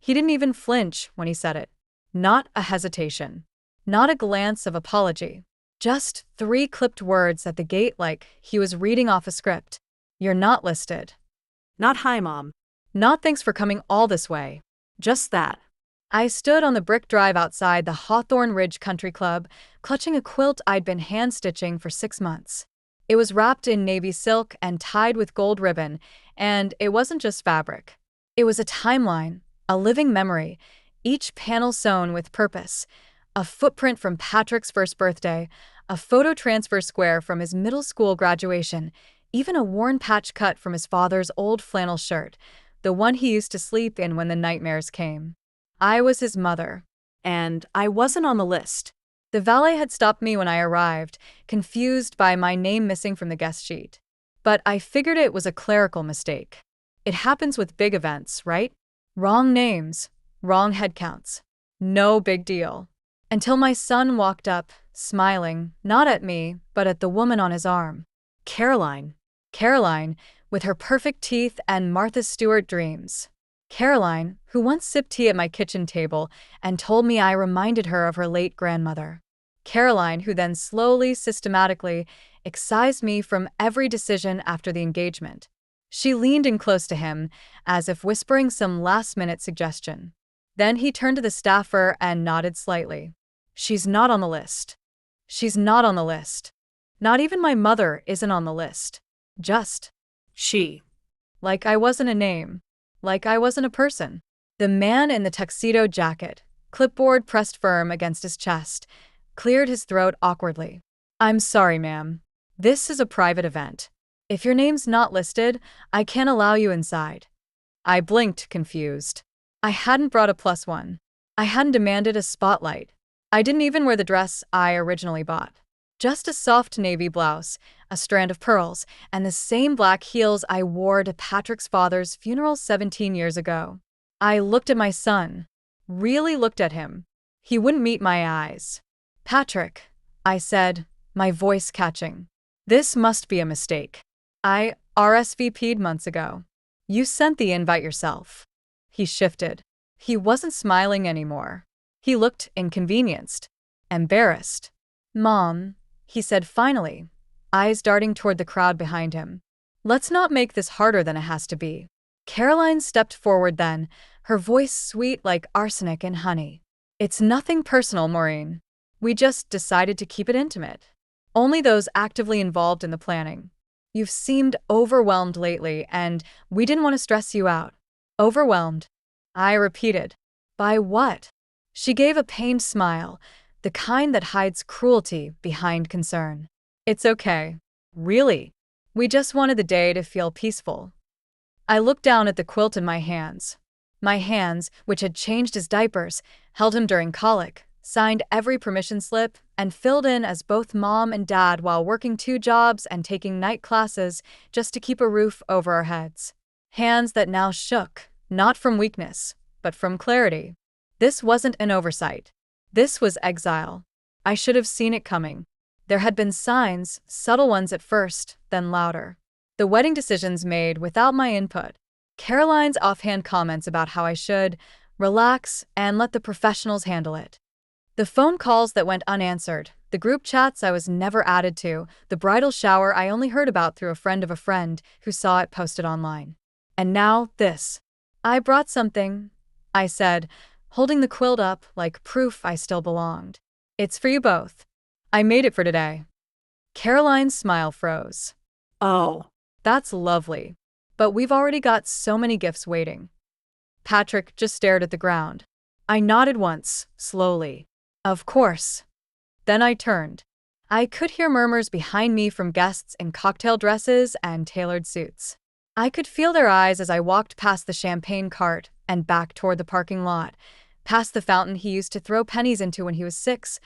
He didn't even flinch when he said it. Not a hesitation. Not a glance of apology. Just 3 clipped words at the gate like he was reading off a script. You're not listed. Not hi, Mom. Not thanks for coming all this way. Just that. I stood on the brick drive outside the Hawthorne Ridge Country Club, clutching a quilt I'd been hand-stitching for 6 months. It was wrapped in navy silk and tied with gold ribbon, and it wasn't just fabric. It was a timeline, a living memory, each panel sewn with purpose. A footprint from Patrick's first birthday, a photo transfer square from his middle school graduation, even a worn patch cut from his father's old flannel shirt, the one he used to sleep in when the nightmares came. I was his mother. And I wasn't on the list. The valet had stopped me when I arrived, confused by my name missing from the guest sheet. But I figured it was a clerical mistake. It happens with big events, right? Wrong names, wrong head counts. No big deal. Until my son walked up, smiling, not at me, but at the woman on his arm. Caroline. Caroline, with her perfect teeth and Martha Stewart dreams. Caroline, who once sipped tea at my kitchen table and told me I reminded her of her late grandmother. Caroline, who then slowly, systematically, excised me from every decision after the engagement. She leaned in close to him, as if whispering some last-minute suggestion. Then he turned to the staffer and nodded slightly. She's not on the list. She's not on the list. Not even my mother isn't on the list. Just She. like I wasn't a name. Like I wasn't a person. The man in the tuxedo jacket, clipboard pressed firm against his chest, cleared his throat awkwardly. I'm sorry, ma'am. This is a private event. If your name's not listed, I can't allow you inside. I blinked, confused. I hadn't brought a +1. I hadn't demanded a spotlight. I didn't even wear the dress I originally bought. Just a soft navy blouse, a strand of pearls, and the same black heels I wore to Patrick's father's funeral 17 years ago. I looked at my son. Really looked at him. He wouldn't meet my eyes. Patrick, I said, my voice catching. This must be a mistake. I RSVP'd months ago. You sent the invite yourself. He shifted. He wasn't smiling anymore. He looked inconvenienced, embarrassed. Mom, he said finally, eyes darting toward the crowd behind him. Let's not make this harder than it has to be. Caroline stepped forward then, her voice sweet like arsenic and honey. It's nothing personal, Maureen. We just decided to keep it intimate. Only those actively involved in the planning. You've seemed overwhelmed lately, and we didn't want to stress you out. Overwhelmed. I repeated. By what? She gave a pained smile, the kind that hides cruelty behind concern. It's okay. Really. We just wanted the day to feel peaceful. I looked down at the quilt in my hands. My hands, which had changed his diapers, held him during colic, signed every permission slip, and filled in as both mom and dad while working 2 jobs and taking night classes just to keep a roof over our heads. Hands that now shook, not from weakness, but from clarity. This wasn't an oversight. This was exile. I should have seen it coming. There had been signs, subtle ones at first, then louder. The wedding decisions made without my input. Caroline's offhand comments about how I should relax and let the professionals handle it. The phone calls that went unanswered, the group chats I was never added to, the bridal shower I only heard about through a friend of a friend who saw it posted online. And now this. I brought something, I said, holding the quilt up like proof I still belonged. It's for you both. I made it for today. Caroline's smile froze. Oh. That's lovely. But we've already got so many gifts waiting. Patrick just stared at the ground. I nodded once, slowly. Of course. Then I turned. I could hear murmurs behind me from guests in cocktail dresses and tailored suits. I could feel their eyes as I walked past the champagne cart and back toward the parking lot, past the fountain he used to throw pennies into when he was 6,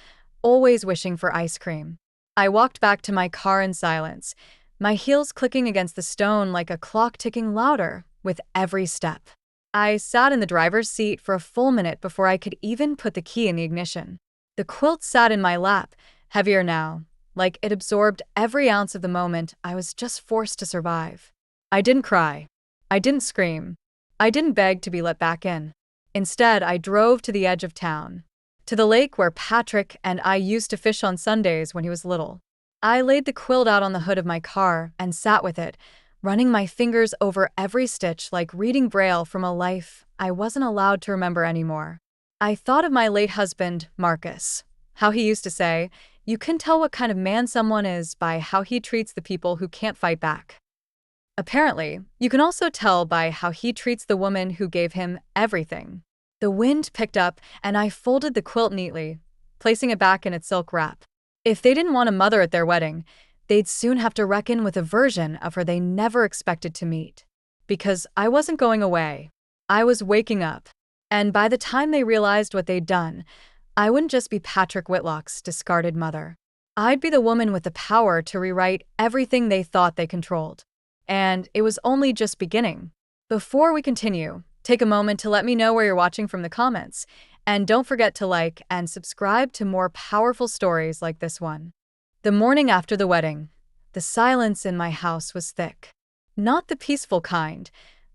always wishing for ice cream. I walked back to my car in silence, my heels clicking against the stone like a clock ticking louder with every step. I sat in the driver's seat for a full minute before I could even put the key in the ignition. The quilt sat in my lap, heavier now, like it absorbed every ounce of the moment I was just forced to survive. I didn't cry. I didn't scream. I didn't beg to be let back in. Instead, I drove to the edge of town, to the lake where Patrick and I used to fish on Sundays when he was little. I laid the quilt out on the hood of my car and sat with it, running my fingers over every stitch like reading Braille from a life I wasn't allowed to remember anymore. I thought of my late husband, Marcus, how he used to say, "You can tell what kind of man someone is by how he treats the people who can't fight back." Apparently, you can also tell by how he treats the woman who gave him everything. The wind picked up, and I folded the quilt neatly, placing it back in its silk wrap. If they didn't want a mother at their wedding, they'd soon have to reckon with a version of her they never expected to meet. Because I wasn't going away. I was waking up. And by the time they realized what they'd done, I wouldn't just be Patrick Whitlock's discarded mother. I'd be the woman with the power to rewrite everything they thought they controlled. And it was only just beginning. Before we continue, take a moment to let me know where you're watching from the comments. And don't forget to like and subscribe to more powerful stories like this one. The morning after the wedding, the silence in my house was thick. Not the peaceful kind,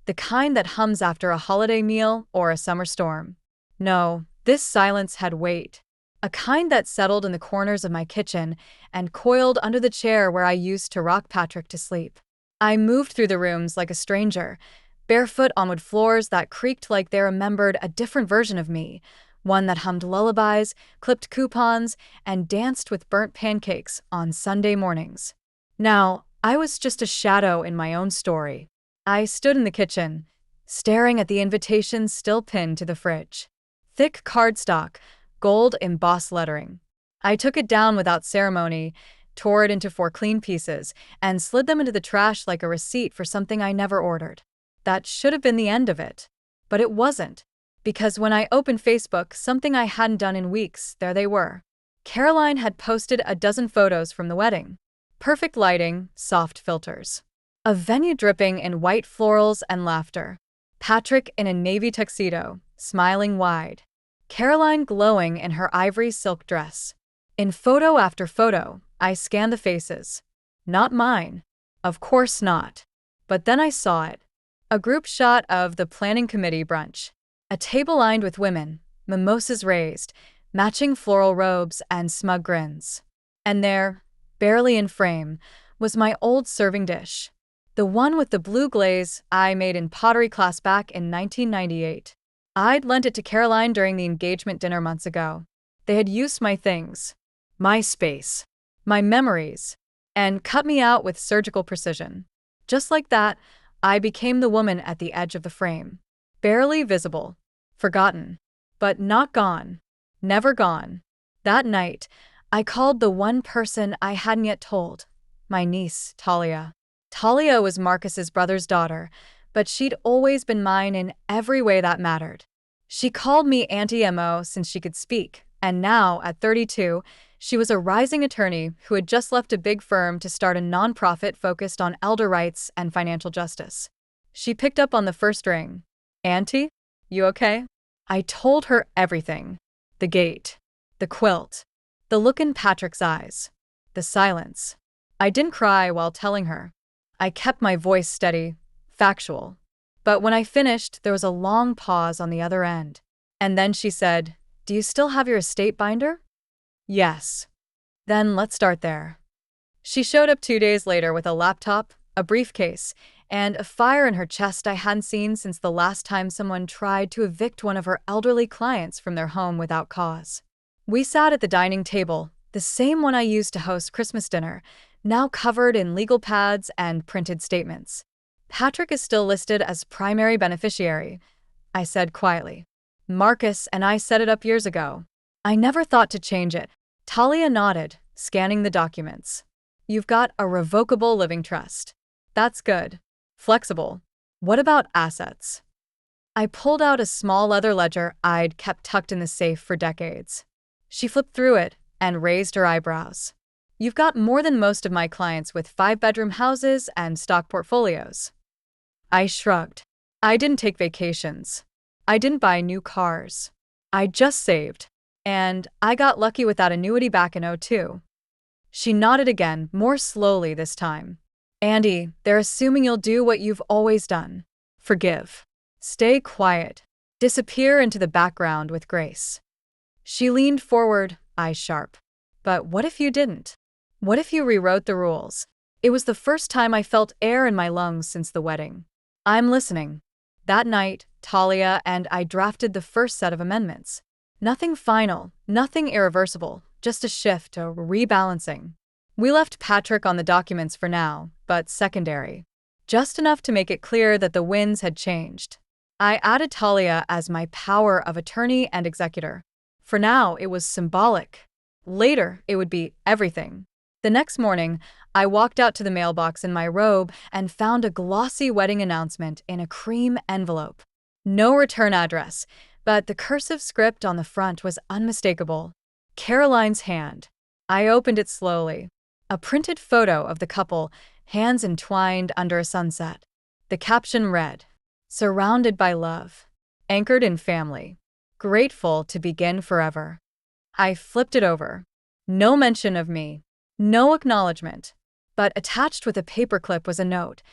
the kind that hums after a holiday meal or a summer storm. No, this silence had weight. A kind that settled in the corners of my kitchen and coiled under the chair where I used to rock Patrick to sleep. I moved through the rooms like a stranger, barefoot on wood floors that creaked like they remembered a different version of me, one that hummed lullabies, clipped coupons, and danced with burnt pancakes on Sunday mornings. Now, I was just a shadow in my own story. I stood in the kitchen, staring at the invitations still pinned to the fridge. Thick cardstock, gold embossed lettering. I took it down without ceremony, tore it into 4 clean pieces, and slid them into the trash like a receipt for something I never ordered. That should have been the end of it. But it wasn't. Because when I opened Facebook, something I hadn't done in weeks, there they were. Caroline had posted a dozen photos from the wedding. Perfect lighting, soft filters. A venue dripping in white florals and laughter. Patrick in a navy tuxedo, smiling wide. Caroline glowing in her ivory silk dress. In photo after photo, I scanned the faces. Not mine. Of course not. But then I saw it. A group shot of the planning committee brunch. A table lined with women, mimosas raised, matching floral robes and smug grins. And there, barely in frame, was my old serving dish. The one with the blue glaze I made in pottery class back in 1998. I'd lent it to Caroline during the engagement dinner months ago. They had used my things, my space, my memories, and cut me out with surgical precision. Just like that, I became the woman at the edge of the frame. Barely visible, forgotten, but not gone, never gone. That night, I called the one person I hadn't yet told, my niece, Talia. Talia was Marcus's brother's daughter, but she'd always been mine in every way that mattered. She called me Auntie Mo since she could speak, and now, at 32, she was a rising attorney who had just left a big firm to start a nonprofit focused on elder rights and financial justice. She picked up on the first ring. "Auntie, you okay?" I told her everything. The gate, the quilt, the look in Patrick's eyes, the silence. I didn't cry while telling her. I kept my voice steady, factual. But when I finished, there was a long pause on the other end. And then she said, "Do you still have your estate binder?" "Yes." "Then let's start there." She showed up 2 days later with a laptop, a briefcase, and a fire in her chest I hadn't seen since the last time someone tried to evict one of her elderly clients from their home without cause. We sat at the dining table, the same one I used to host Christmas dinner, now covered in legal pads and printed statements. "Patrick is still listed as primary beneficiary," I said quietly. "Marcus and I set it up years ago. I never thought to change it." Talia nodded, scanning the documents. "You've got a revocable living trust. That's good. Flexible. What about assets?" I pulled out a small leather ledger I'd kept tucked in the safe for decades. She flipped through it and raised her eyebrows. "You've got more than most of my clients with 5-bedroom houses and stock portfolios." I shrugged. I didn't take vacations. I didn't buy new cars. I just saved. And I got lucky with that annuity back in '02. She nodded again, more slowly this time. "Andy, they're assuming you'll do what you've always done. Forgive. Stay quiet. disappear into the background with grace. She leaned forward, eyes sharp. But what if you didn't? What if you rewrote the rules? It was the first time I felt air in my lungs since the wedding. I'm listening. That night, Talia and I drafted the first set of amendments. Nothing final, nothing irreversible, just a shift, a rebalancing. We left Patrick on the documents for now, but secondary. Just enough to make it clear that the winds had changed. I added Talia as my power of attorney and executor. For now, it was symbolic. Later, it would be everything. The next morning, I walked out to the mailbox in my robe and found a glossy wedding announcement in a cream envelope. No return address, but the cursive script on the front was unmistakable. Caroline's hand. I opened it slowly. A printed photo of the couple, hands entwined under a sunset. The caption read, "Surrounded by love, anchored in family, grateful to begin forever." I flipped it over. No mention of me. No acknowledgement. But attached with a paperclip was a note.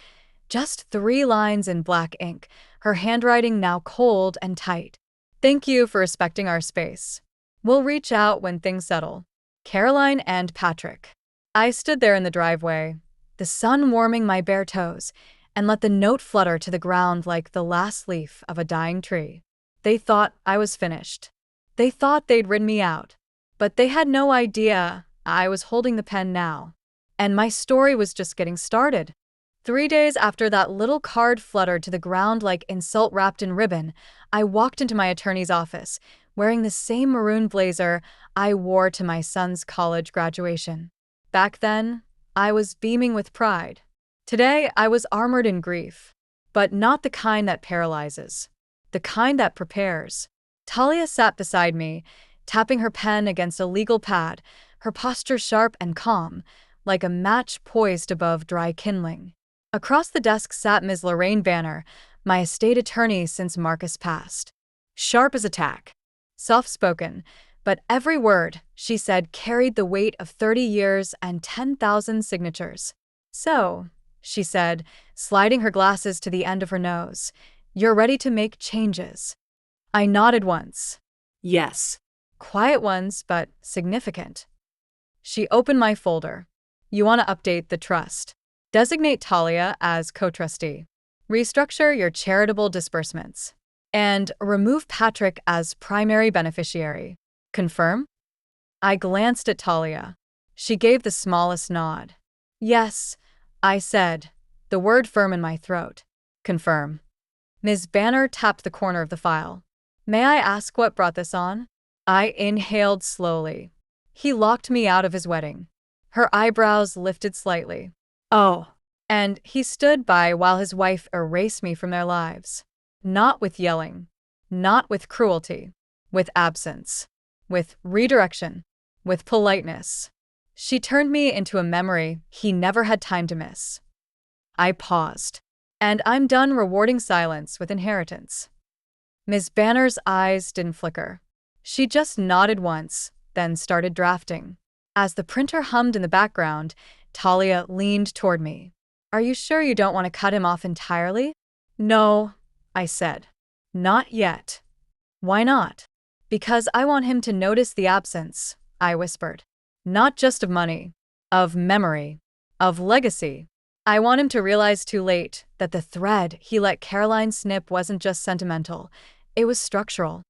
Just 3 lines in black ink, her handwriting now cold and tight. "Thank you for respecting our space. We'll reach out when things settle. Caroline and Patrick." I stood there in the driveway, the sun warming my bare toes, and let the note flutter to the ground like the last leaf of a dying tree. They thought I was finished. They thought they'd rid me out. But they had no idea I was holding the pen now. And my story was just getting started. 3 days after that little card fluttered to the ground like insult wrapped in ribbon, I walked into my attorney's office, wearing the same maroon blazer I wore to my son's college graduation. Back then, I was beaming with pride. Today, I was armored in grief. But not the kind that paralyzes. The kind that prepares. Talia sat beside me, tapping her pen against a legal pad, her posture sharp and calm, like a match poised above dry kindling. Across the desk sat Ms. Lorraine Banner, my estate attorney since Marcus passed. Sharp as a tack. Soft-spoken, but every word she said carried the weight of 30 years and 10,000 signatures. "So," she said, sliding her glasses to the end of her nose, "you're ready to make changes." I nodded once. Yes. Quiet ones, but significant. She opened my folder. "You want to update the trust. Designate Talia as co-trustee. Restructure your charitable disbursements. And remove Patrick as primary beneficiary. Confirm?" I glanced at Talia. She gave the smallest nod. "Yes," I said, the word firm in my throat. "Confirm." Ms. Banner tapped the corner of the file. "May I ask what brought this on?" I inhaled slowly. He locked me out of his wedding. Her eyebrows lifted slightly. Oh. And he stood by while his wife erased me from their lives. Not with yelling. Not with cruelty. With absence. With redirection. With politeness. She turned me into a memory he never had time to miss. I paused. And I'm done rewarding silence with inheritance. Ms. Banner's eyes didn't flicker. She just nodded once, then started drafting. As the printer hummed in the background, Talia leaned toward me. "Are you sure you don't want to cut him off entirely?" "No," I said. "Not yet." "Why not?" "Because I want him to notice the absence," I whispered. "Not just of money. Of memory. Of legacy. I want him to realize too late that the thread he let Caroline snip wasn't just sentimental, it was structural."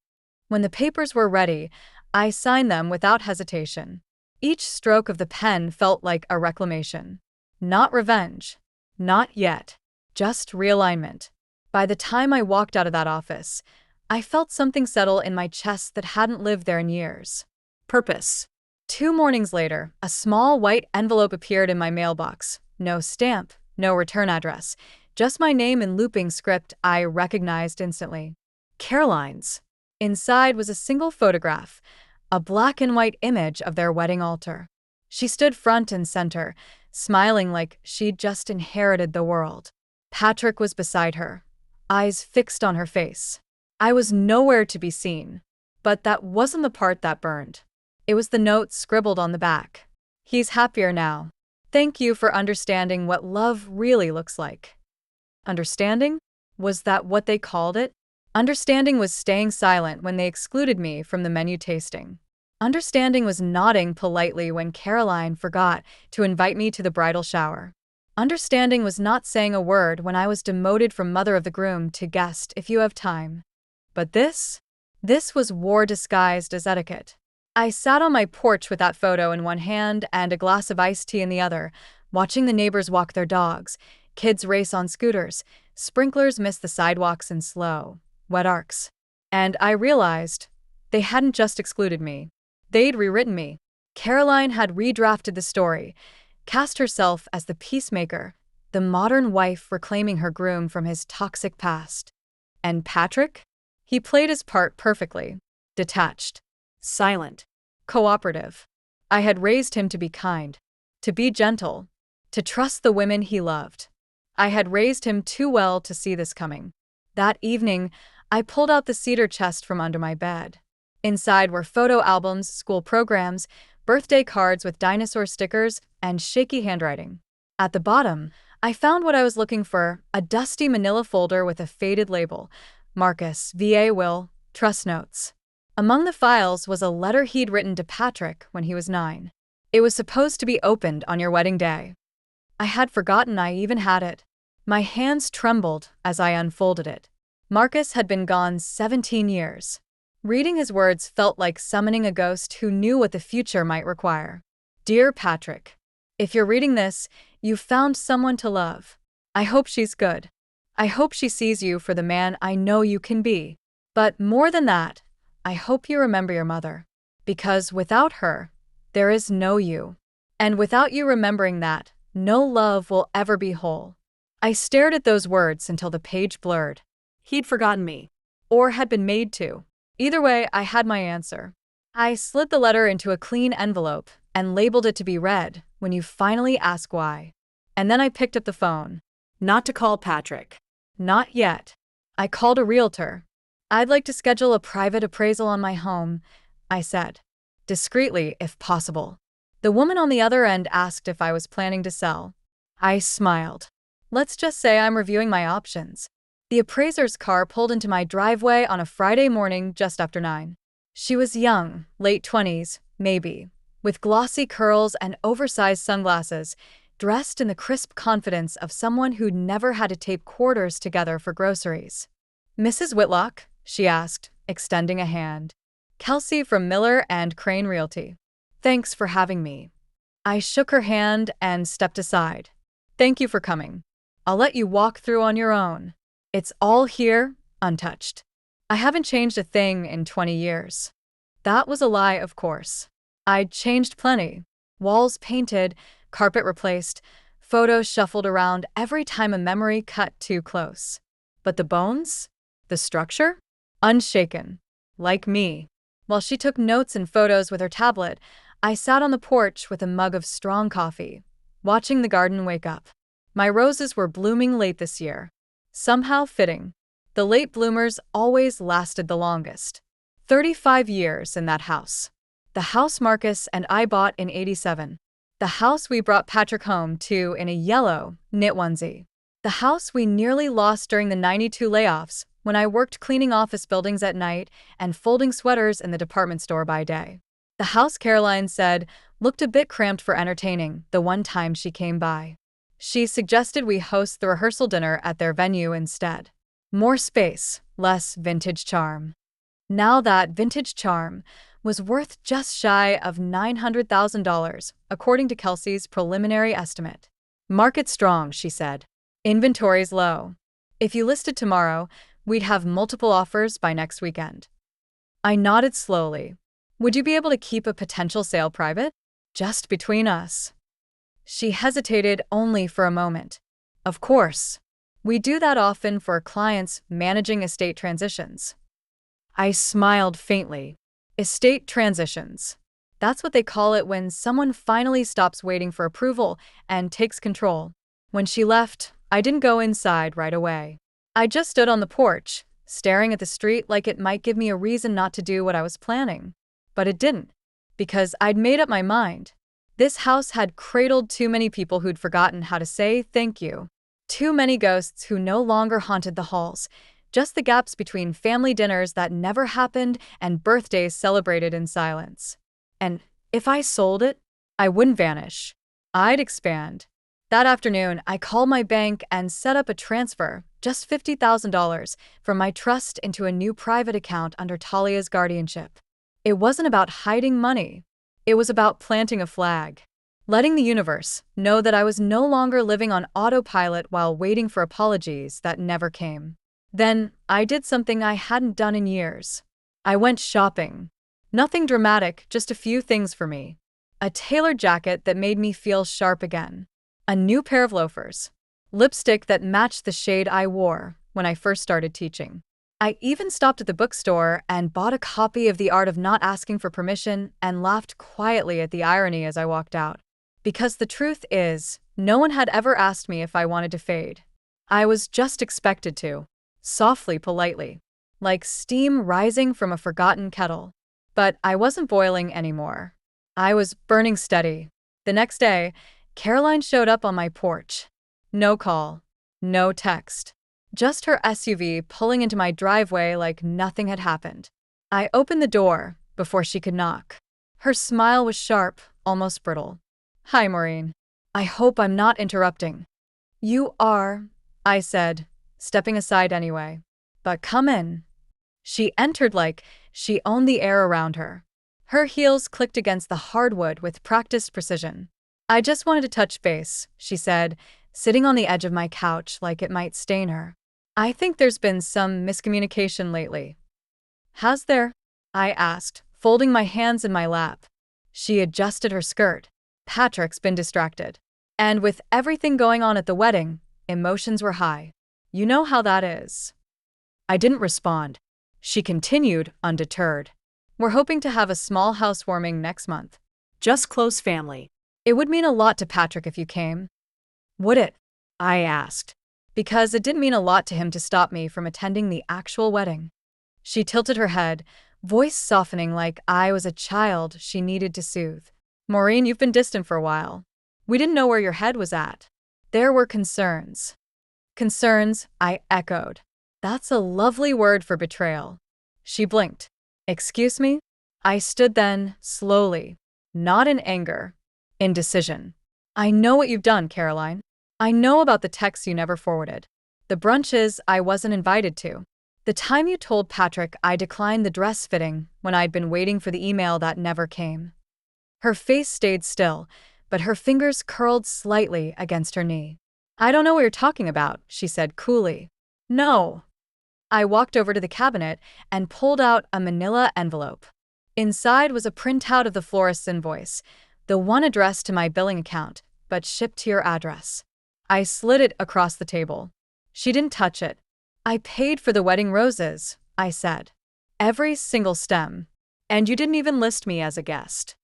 When the papers were ready, I signed them without hesitation. Each stroke of the pen felt like a reclamation. Not revenge. Not yet. Just realignment. By the time I walked out of that office, I felt something settle in my chest that hadn't lived there in years. Purpose. 2 mornings later, a small white envelope appeared in my mailbox. No stamp, no return address, just my name in looping script I recognized instantly. Caroline's. Inside was a single photograph, a black and white image of their wedding altar. She stood front and center, smiling like she'd just inherited the world. Patrick was beside her, eyes fixed on her face. I was nowhere to be seen. But that wasn't the part that burned. It was the note scribbled on the back. "He's happier now. Thank you for understanding what love really looks like." Understanding? Was that what they called it? Understanding was staying silent when they excluded me from the menu tasting. Understanding was nodding politely when Caroline forgot to invite me to the bridal shower. Understanding was not saying a word when I was demoted from mother of the groom to guest if you have time. But this was war disguised as etiquette. I sat on my porch with that photo in one hand and a glass of iced tea in the other, watching the neighbors walk their dogs, kids race on scooters, sprinklers miss the sidewalks in slow, wet arcs. And I realized they hadn't just excluded me. They'd rewritten me. Caroline had redrafted the story, cast herself as the peacemaker, the modern wife reclaiming her groom from his toxic past. And Patrick? He played his part perfectly. Detached. Silent. Cooperative. I had raised him to be kind, to be gentle, to trust the women he loved. I had raised him too well to see this coming. That evening, I pulled out the cedar chest from under my bed. Inside were photo albums, school programs, birthday cards with dinosaur stickers, and shaky handwriting. At the bottom, I found what I was looking for, a dusty manila folder with a faded label. Marcus, VA Will, Trust Notes. Among the files was a letter he'd written to Patrick when he was 9. It was supposed to be opened on your wedding day. I had forgotten I even had it. My hands trembled as I unfolded it. Marcus had been gone 17 years. Reading his words felt like summoning a ghost who knew what the future might require. Dear Patrick, if you're reading this, you've found someone to love. I hope she's good. I hope she sees you for the man I know you can be. But more than that, I hope you remember your mother. Because without her, there is no you. And without you remembering that, no love will ever be whole. I stared at those words until the page blurred. He'd forgotten me. Or had been made to. Either way, I had my answer. I slid the letter into a clean envelope and labeled it to be read when you finally ask why. And then I picked up the phone. Not to call Patrick. Not yet. I called a realtor. I'd like to schedule a private appraisal on my home, I said. Discreetly, if possible. The woman on the other end asked if I was planning to sell. I smiled. Let's just say I'm reviewing my options. The appraiser's car pulled into my driveway on a Friday morning just after 9. She was young, late 20s, maybe, with glossy curls and oversized sunglasses, dressed in the crisp confidence of someone who'd never had to tape quarters together for groceries. Mrs. Whitlock? She asked, extending a hand. Kelsey from Miller and Crane Realty. Thanks for having me. I shook her hand and stepped aside. Thank you for coming. I'll let you walk through on your own. It's all here, untouched. I haven't changed a thing in 20 years. That was a lie, of course. I'd changed plenty. Walls painted, carpet replaced, photos shuffled around every time a memory cut too close. But the bones? The structure? Unshaken. Like me. While she took notes and photos with her tablet, I sat on the porch with a mug of strong coffee, watching the garden wake up. My roses were blooming late this year. Somehow fitting. The late bloomers always lasted the longest. 35 years in that house. The house Marcus and I bought in '87. The house we brought Patrick home to in a yellow knit onesie. The house we nearly lost during the '92 layoffs when I worked cleaning office buildings at night and folding sweaters in the department store by day. The house Caroline said looked a bit cramped for entertaining the one time she came by. She suggested we host the rehearsal dinner at their venue instead. More space, less vintage charm. Now that vintage charm was worth just shy of $900,000, according to Kelsey's preliminary estimate. Market strong, she said. Inventory's low. If you listed tomorrow, we'd have multiple offers by next weekend. I nodded slowly. Would you be able to keep a potential sale private? Just between us. She hesitated only for a moment. Of course. We do that often for clients managing estate transitions. I smiled faintly. Estate transitions. That's what they call it when someone finally stops waiting for approval and takes control. When she left, I didn't go inside right away. I just stood on the porch, staring at the street like it might give me a reason not to do what I was planning. But it didn't, because I'd made up my mind. This house had cradled too many people who'd forgotten how to say thank you. Too many ghosts who no longer haunted the halls. Just the gaps between family dinners that never happened and birthdays celebrated in silence. And if I sold it, I wouldn't vanish. I'd expand. That afternoon, I called my bank and set up a transfer, just $50,000, from my trust into a new private account under Talia's guardianship. It wasn't about hiding money. It was about planting a flag. Letting the universe know that I was no longer living on autopilot while waiting for apologies that never came. Then, I did something I hadn't done in years. I went shopping. Nothing dramatic, just a few things for me. A tailored jacket that made me feel sharp again. A new pair of loafers. Lipstick that matched the shade I wore when I first started teaching. I even stopped at the bookstore and bought a copy of The Art of Not Asking for Permission and laughed quietly at the irony as I walked out. Because the truth is, no one had ever asked me if I wanted to fade. I was just expected to. Softly, politely. Like steam rising from a forgotten kettle. But I wasn't boiling anymore. I was burning steady. The next day, Caroline showed up on my porch. No call. No text. Just her SUV pulling into my driveway like nothing had happened. I opened the door before she could knock. Her smile was sharp, almost brittle. "Hi, Maureen. I hope I'm not interrupting." "You are," I said, stepping aside anyway. "But come in." She entered like she owned the air around her. Her heels clicked against the hardwood with practiced precision. "I just wanted to touch base," she said, sitting on the edge of my couch like it might stain her. "I think there's been some miscommunication lately." "Has there?" I asked, folding my hands in my lap. She adjusted her skirt. "Patrick's been distracted. And with everything going on at the wedding, emotions were high. You know how that is." I didn't respond. She continued, undeterred. "We're hoping to have a small housewarming next month. Just close family." It would mean a lot to Patrick if you came." "Would it?" I asked. Because it didn't mean a lot to him to stop me from attending the actual wedding. She tilted her head, voice softening like I was a child she needed to soothe. "Maureen, you've been distant for a while. We didn't know where your head was at." "There were concerns." "Concerns," I echoed. That's a lovely word for betrayal. She blinked. "Excuse me?" I stood then, slowly. Not in anger. In decision. "I know what you've done, Caroline. I know about the texts you never forwarded. The brunches I wasn't invited to. The time you told Patrick I declined the dress fitting when I'd been waiting for the email that never came." Her face stayed still, but her fingers curled slightly against her knee. "I don't know what you're talking about," she said coolly. "No." I walked over to the cabinet and pulled out a manila envelope. Inside was a printout of the florist's invoice, the one addressed to my billing account, but shipped to your address. I slid it across the table. She didn't touch it. "I paid for the wedding roses," I said. "Every single stem. And you didn't even list me as a guest."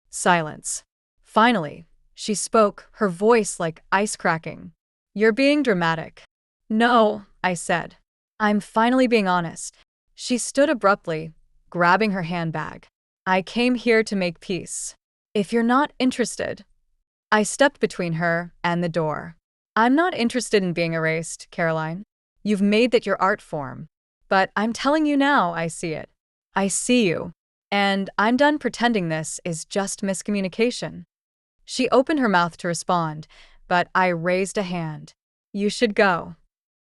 Silence. Finally, she spoke, her voice like ice cracking. "You're being dramatic." "No," I said. "I'm finally being honest." She stood abruptly, grabbing her handbag. "I came here to make peace. If you're not interested." I stepped between her and the door. "I'm not interested in being erased, Caroline. You've made that your art form. But I'm telling you now, I see it. I see you. And I'm done pretending this is just miscommunication." She opened her mouth to respond, but I raised a hand. "You should go."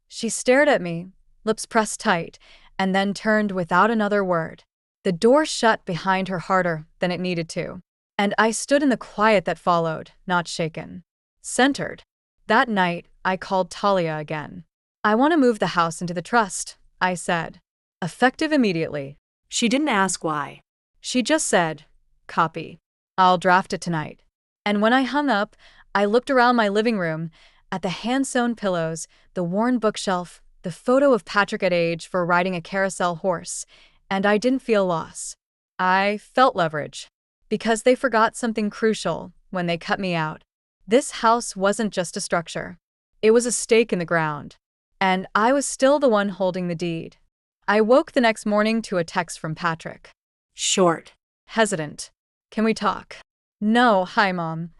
She stared at me, lips pressed tight, and then turned without another word. The door shut behind her harder than it needed to, and I stood in the quiet that followed, not shaken. Centered. That night, I called Talia again. "I want to move the house into the trust," I said. Effective immediately. She didn't ask why. She just said, "Copy. I'll draft it tonight." And when I hung up, I looked around my living room, at the hand-sewn pillows, the worn bookshelf, the photo of Patrick at age for riding a carousel horse, and I didn't feel loss. I felt leverage. Because they forgot something crucial when they cut me out. This house wasn't just a structure. It was a stake in the ground. And I was still the one holding the deed. I woke the next morning to a text from Patrick. Short. Hesitant. "Can we talk?" "No, hi, Mom."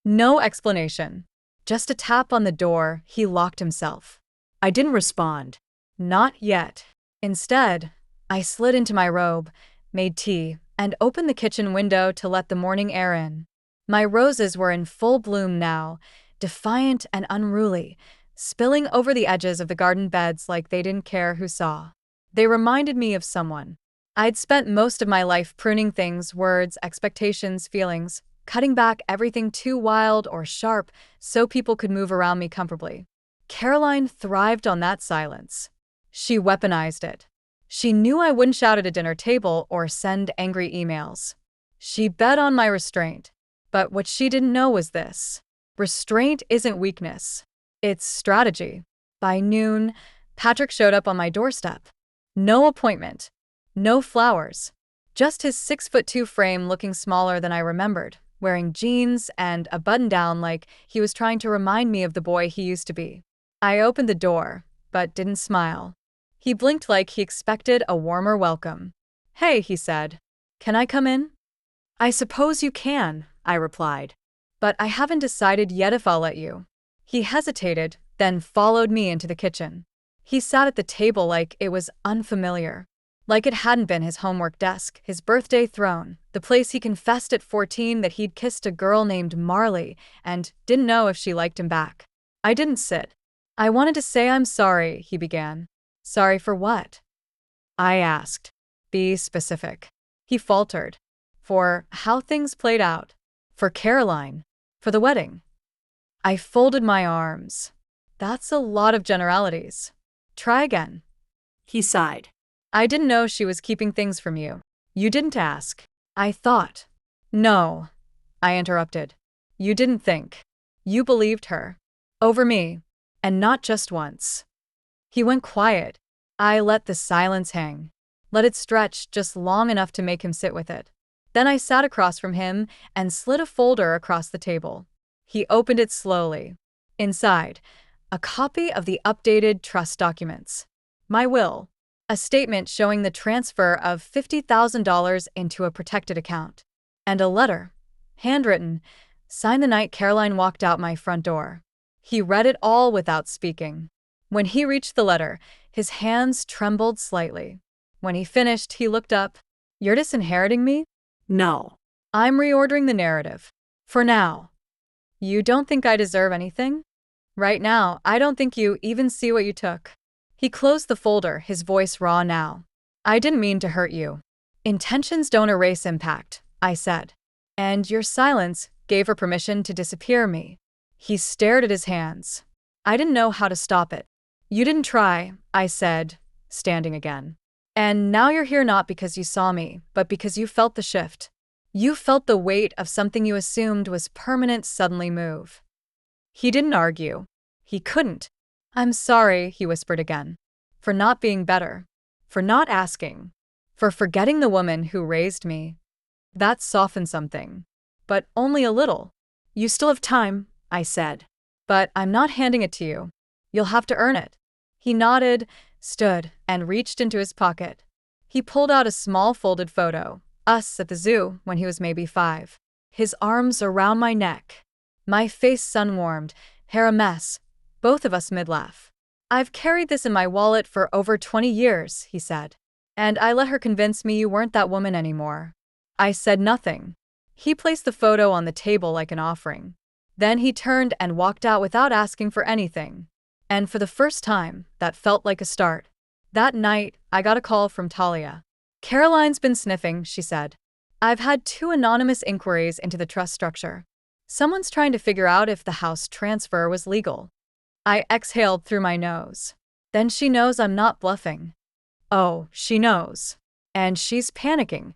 No explanation. Just a tap on the door, he locked himself. I didn't respond. Not yet. Instead, I slid into my robe, made tea, and opened the kitchen window to let the morning air in. My roses were in full bloom now, defiant and unruly, spilling over the edges of the garden beds like they didn't care who saw. They reminded me of someone. I'd spent most of my life pruning things, words, expectations, feelings, cutting back everything too wild or sharp so people could move around me comfortably. Caroline thrived on that silence. She weaponized it. She knew I wouldn't shout at a dinner table or send angry emails. She bet on my restraint. But what she didn't know was this. Restraint isn't weakness. It's strategy. By noon, Patrick showed up on my doorstep. No appointment. No flowers. Just his 6'2" frame looking smaller than I remembered, wearing jeans and a button-down like he was trying to remind me of the boy he used to be. I opened the door, but didn't smile. He blinked like he expected a warmer welcome. "Hey," he said. "Can I come in?" "I suppose you can," I replied. "But I haven't decided yet if I'll let you." He hesitated, then followed me into the kitchen. He sat at the table like it was unfamiliar. Like it hadn't been his homework desk, his birthday throne, the place he confessed at 14 that he'd kissed a girl named Marley and didn't know if she liked him back. I didn't sit. "I wanted to say I'm sorry," he began. "Sorry for what?" I asked. "Be specific." He faltered. "For how things played out. For Caroline. For the wedding." I folded my arms. "That's a lot of generalities. Try again." He sighed. "I didn't know she was keeping things from you. You didn't ask." I thought. "No," I interrupted. "You didn't think. You believed her. Over me. And not just once." He went quiet. I let the silence hang. Let it stretch just long enough to make him sit with it. Then I sat across from him and slid a folder across the table. He opened it slowly. Inside, a copy of the updated trust documents. My will. A statement showing the transfer of $50,000 into a protected account. And a letter. Handwritten. Signed the night Caroline walked out my front door. He read it all without speaking. When he reached the letter, his hands trembled slightly. When he finished, he looked up. "You're disinheriting me?" No. "I'm reordering the narrative. For now." "You don't think I deserve anything?" "Right now, I don't think you even see what you took." He closed the folder, his voice raw now. "I didn't mean to hurt you." "Intentions don't erase impact," I said. "And your silence gave her permission to disappear me." He stared at his hands. I didn't know how to stop it. "You didn't try," I said, standing again. "And now you're here not because you saw me, but because you felt the shift. You felt the weight of something you assumed was permanent suddenly move." He didn't argue. He couldn't. "I'm sorry," he whispered again. "For not being better. For not asking. For forgetting the woman who raised me." That softened something. But only a little. "You still have time," I said. "But I'm not handing it to you. You'll have to earn it." He nodded, stood, and reached into his pocket. He pulled out a small folded photo, us at the zoo when he was maybe 5. His arms around my neck. My face sun-warmed, hair a mess, both of us mid-laugh. "I've carried this in my wallet for over 20 years, he said. "And I let her convince me you weren't that woman anymore." I said nothing. He placed the photo on the table like an offering. Then he turned and walked out without asking for anything. And for the first time, that felt like a start. That night, I got a call from Talia. "Caroline's been sniffing," she said. "I've had 2 anonymous inquiries into the trust structure. Someone's trying to figure out if the house transfer was legal." I exhaled through my nose. "Then she knows I'm not bluffing." "Oh, she knows. And she's panicking."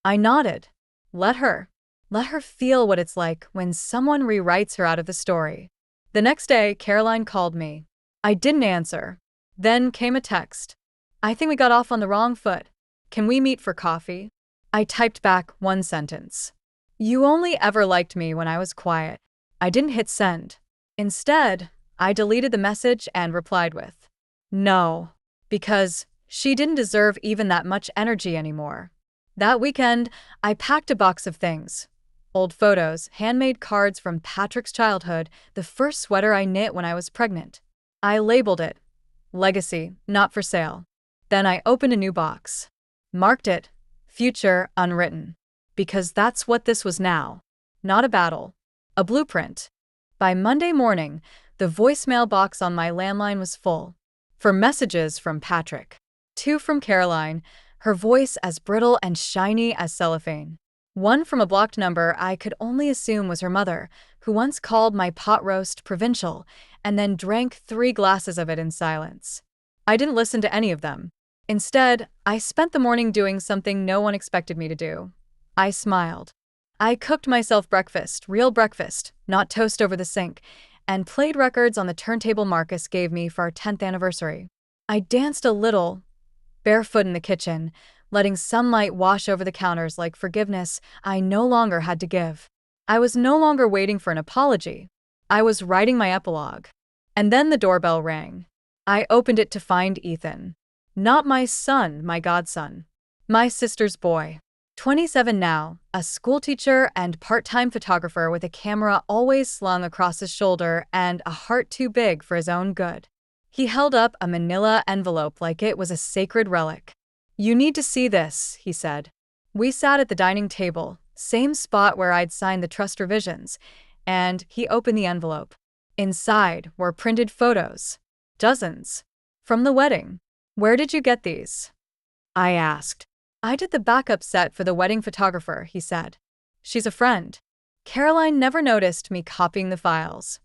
I nodded. Let her. Let her feel what it's like when someone rewrites her out of the story." The next day, Caroline called me. I didn't answer. Then came a text. "I think we got off on the wrong foot. Can we meet for coffee?" I typed back one sentence. "You only ever liked me when I was quiet." I didn't hit send. Instead, I deleted the message and replied with, "No." Because she didn't deserve even that much energy anymore. That weekend, I packed a box of things. Old photos, handmade cards from Patrick's childhood, the first sweater I knit when I was pregnant. I labeled it, Legacy, not for sale. Then I opened a new box. Marked it, future unwritten. Because that's what this was now. Not a battle. A blueprint. By Monday morning, the voicemail box on my landline was full. For messages from Patrick. 2 from Caroline, her voice as brittle and shiny as cellophane. 1 from a blocked number I could only assume was her mother, who once called my pot roast provincial and then drank 3 glasses of it in silence. I didn't listen to any of them. Instead, I spent the morning doing something no one expected me to do. I smiled. I cooked myself breakfast, real breakfast, not toast over the sink, and played records on the turntable Marcus gave me for our 10th anniversary. I danced a little, barefoot in the kitchen, letting sunlight wash over the counters like forgiveness I no longer had to give. I was no longer waiting for an apology. I was writing my epilogue. And then the doorbell rang. I opened it to find Ethan. Not my son, my godson. My sister's boy. 27 now, a schoolteacher and part-time photographer with a camera always slung across his shoulder and a heart too big for his own good. He held up a manila envelope like it was a sacred relic. "You need to see this," he said. We sat at the dining table, same spot where I'd signed the trust revisions, and he opened the envelope. Inside were printed photos. Dozens. From the wedding. "Where did you get these?" I asked. "I did the backup set for the wedding photographer," he said. "She's a friend." Caroline never noticed me copying the files.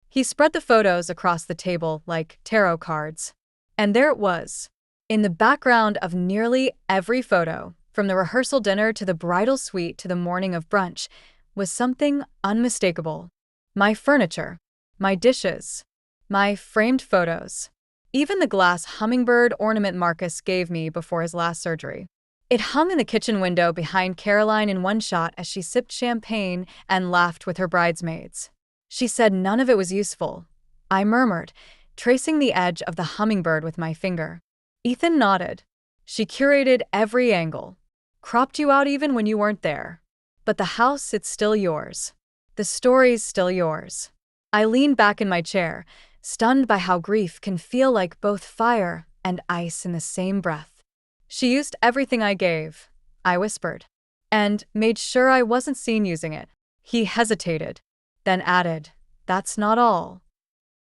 He spread the photos across the table like tarot cards. And there it was. In the background of nearly every photo, from the rehearsal dinner to the bridal suite to the morning of brunch, was something unmistakable. My furniture. My dishes. My framed photos. Even the glass hummingbird ornament Marcus gave me before his last surgery. It hung in the kitchen window behind Caroline in one shot as she sipped champagne and laughed with her bridesmaids. She said none of it was useful. I murmured, tracing the edge of the hummingbird with my finger. Ethan nodded. "She curated every angle. Cropped you out even when you weren't there. But the house, it's still yours. The story's still yours." I leaned back in my chair, stunned by how grief can feel like both fire and ice in the same breath. "She used everything I gave," I whispered, "and made sure I wasn't seen using it." He hesitated, then added, "That's not all."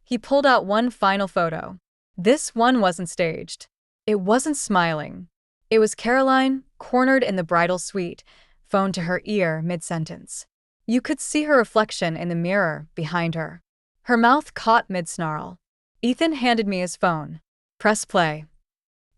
He pulled out one final photo. This one wasn't staged. It wasn't smiling. It was Caroline, cornered in the bridal suite, phone to her ear mid-sentence. You could see her reflection in the mirror behind her. Her mouth caught mid-snarl. Ethan handed me his phone. "Press play."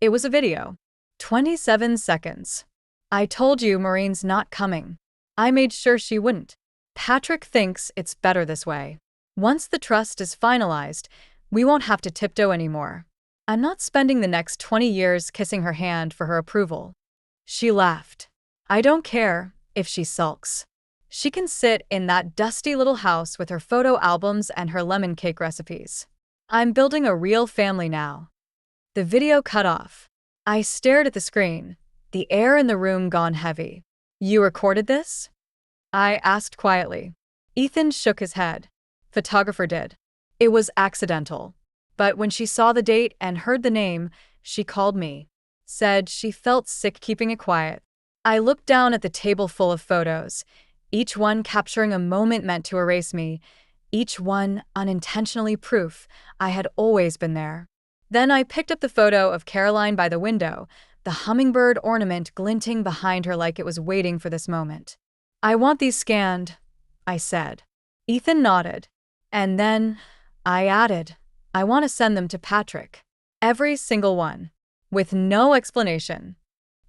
It was a video. 27 seconds. "I told you Maureen's not coming. I made sure she wouldn't. Patrick thinks it's better this way. Once the trust is finalized, we won't have to tiptoe anymore. I'm not spending the next 20 years kissing her hand for her approval." She laughed. "I don't care if she sulks. She can sit in that dusty little house with her photo albums and her lemon cake recipes. I'm building a real family now." The video cut off. I stared at the screen, the air in the room gone heavy. "You recorded this?" I asked quietly. Ethan shook his head. "Photographer did. It was accidental. But when she saw the date and heard the name, she called me. Said she felt sick keeping it quiet." I looked down at the table full of photos, each one capturing a moment meant to erase me, each one unintentionally proof I had always been there. Then I picked up the photo of Caroline by the window, the hummingbird ornament glinting behind her like it was waiting for this moment. "I want these scanned," I said. Ethan nodded. And then I added, "I want to send them to Patrick. Every single one. With no explanation."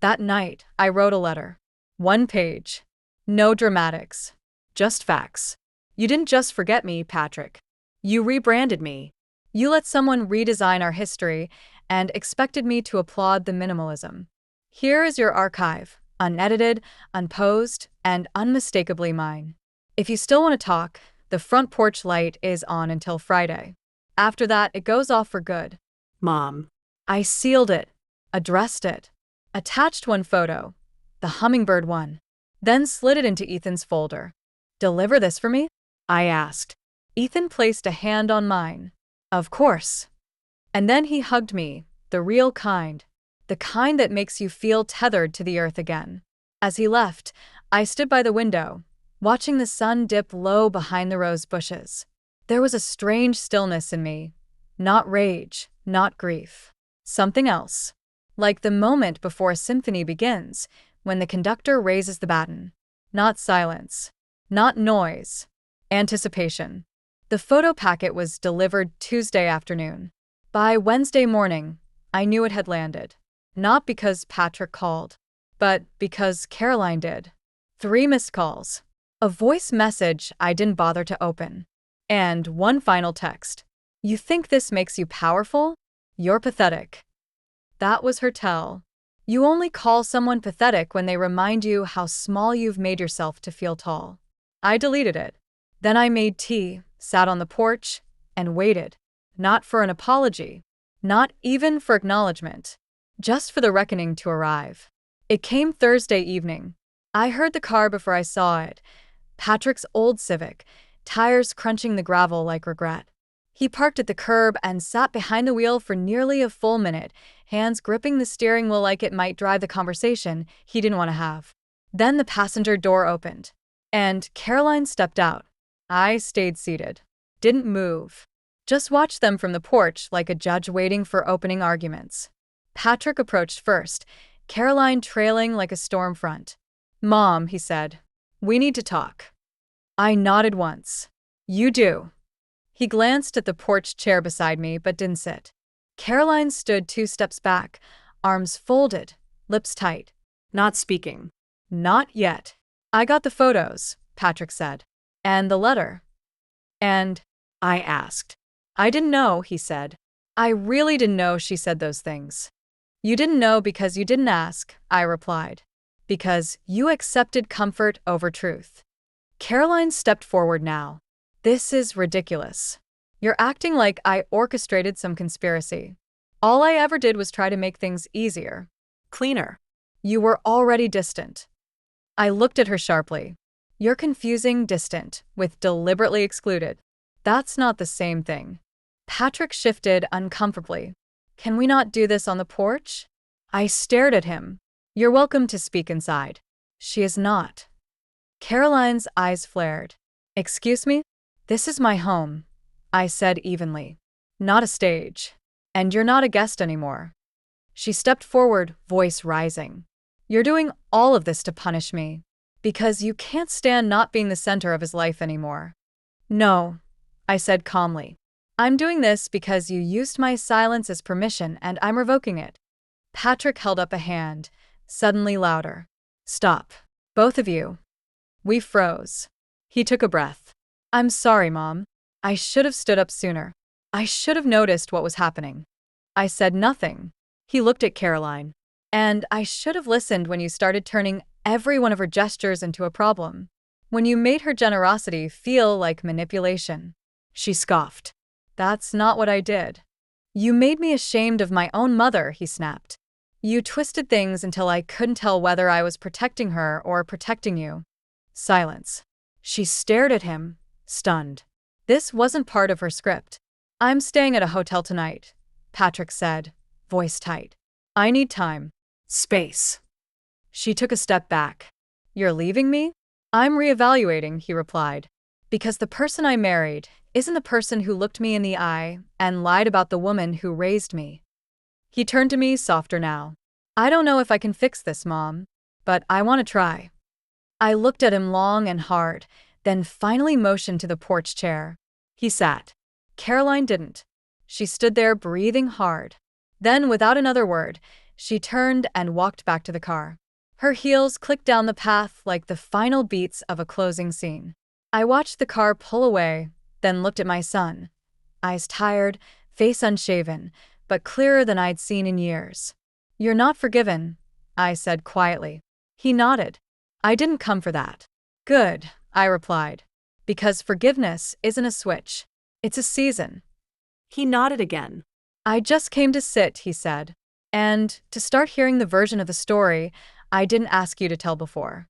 That night, I wrote a letter. 1 page. No dramatics. Just facts. "You didn't just forget me, Patrick. You rebranded me. You let someone redesign our history and expected me to applaud the minimalism. Here is your archive, unedited, unposed, and unmistakably mine. If you still want to talk, the front porch light is on until Friday. After that, it goes off for good." Mom. I sealed it, addressed it, attached one photo, the hummingbird one, then slid it into Ethan's folder. "Deliver this for me?" I asked. Ethan placed a hand on mine. "Of course." And then he hugged me, the real kind. The kind that makes you feel tethered to the earth again. As he left, I stood by the window, watching the sun dip low behind the rose bushes. There was a strange stillness in me. Not rage, not grief. Something else. Like the moment before a symphony begins, when the conductor raises the baton. Not silence. Not noise. Anticipation. The photo packet was delivered Tuesday afternoon. By Wednesday morning, I knew it had landed. Not because Patrick called, but because Caroline did. 3 missed calls. A voice message I didn't bother to open. And one final text. You think this makes you powerful? You're pathetic. That was her tell. You only call someone pathetic when they remind you how small you've made yourself to feel tall. I deleted it. Then I made tea, sat on the porch, and waited. Not for an apology. Not even for acknowledgement. Just for the reckoning to arrive. It came Thursday evening. I heard the car before I saw it. Patrick's old Civic, tires crunching the gravel like regret. He parked at the curb and sat behind the wheel for nearly a full minute, hands gripping the steering wheel like it might drive the conversation he didn't want to have. Then the passenger door opened, and Caroline stepped out. I stayed seated. Didn't move. Just watched them from the porch like a judge waiting for opening arguments. Patrick approached first, Caroline trailing like a storm front. Mom, he said, we need to talk. I nodded once. You do. He glanced at the porch chair beside me but didn't sit. Caroline stood 2 steps back, arms folded, lips tight. Not speaking. Not yet. I got the photos, Patrick said. And the letter. And I asked. I didn't know, he said. I really didn't know she said those things. You didn't know because you didn't ask, I replied. Because you accepted comfort over truth. Caroline stepped forward now. This is ridiculous. You're acting like I orchestrated some conspiracy. All I ever did was try to make things easier. Cleaner. You were already distant. I looked at her sharply. You're confusing distant with deliberately excluded. That's not the same thing. Patrick shifted uncomfortably. Can we not do this on the porch? I stared at him. You're welcome to speak inside. She is not. Caroline's eyes flared. Excuse me? This is my home, I said evenly. Not a stage. And you're not a guest anymore. She stepped forward, voice rising. You're doing all of this to punish me. Because you can't stand not being the center of his life anymore. No, I said calmly. I'm doing this because you used my silence as permission and I'm revoking it. Patrick held up a hand, suddenly louder. Stop. Both of you. We froze. He took a breath. I'm sorry, Mom. I should have stood up sooner. I should have noticed what was happening. I said nothing. He looked at Caroline. And I should have listened when you started turning every one of her gestures into a problem. When you made her generosity feel like manipulation. She scoffed. That's not what I did. You made me ashamed of my own mother, he snapped. You twisted things until I couldn't tell whether I was protecting her or protecting you. Silence. She stared at him, stunned. This wasn't part of her script. I'm staying at a hotel tonight, Patrick said, voice tight. I need time. Space. She took a step back. You're leaving me? I'm reevaluating, he replied. Because the person I married isn't the person who looked me in the eye and lied about the woman who raised me. He turned to me, softer now. I don't know if I can fix this, Mom, but I want to try. I looked at him long and hard, then finally motioned to the porch chair. He sat. Caroline didn't. She stood there breathing hard. Then, without another word, she turned and walked back to the car. Her heels clicked down the path like the final beats of a closing scene. I watched the car pull away, then looked at my son. Eyes tired, face unshaven, but clearer than I'd seen in years. You're not forgiven, I said quietly. He nodded. I didn't come for that. Good, I replied. Because forgiveness isn't a switch. It's a season. He nodded again. I just came to sit, he said. And to start hearing the version of the story I didn't ask you to tell before.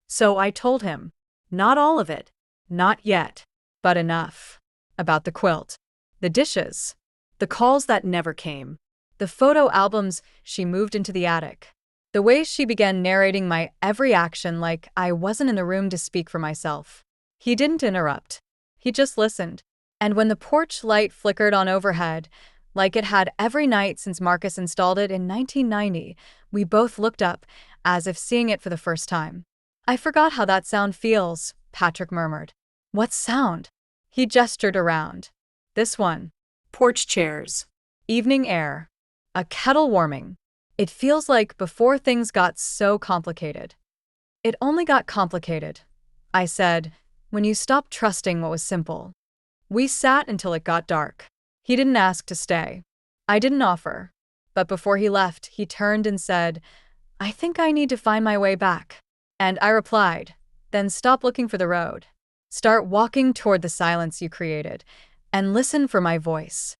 So I told him. Not all of it. Not yet. But enough. About the quilt. The dishes. The calls that never came. The photo albums. She moved into the attic. The way she began narrating my every action like I wasn't in the room to speak for myself. He didn't interrupt. He just listened. And when the porch light flickered on overhead, like it had every night since Marcus installed it in 1990, we both looked up, as if seeing it for the first time. I forgot how that sound feels, Patrick murmured. What sound? He gestured around. This one. Porch chairs. Evening air. A kettle warming. It feels like before things got so complicated. It only got complicated, I said, when you stopped trusting what was simple. We sat until it got dark. He didn't ask to stay. I didn't offer. But before he left, he turned and said, I think I need to find my way back. And I replied, then stop looking for the road. Start walking toward the silence you created, and listen for my voice.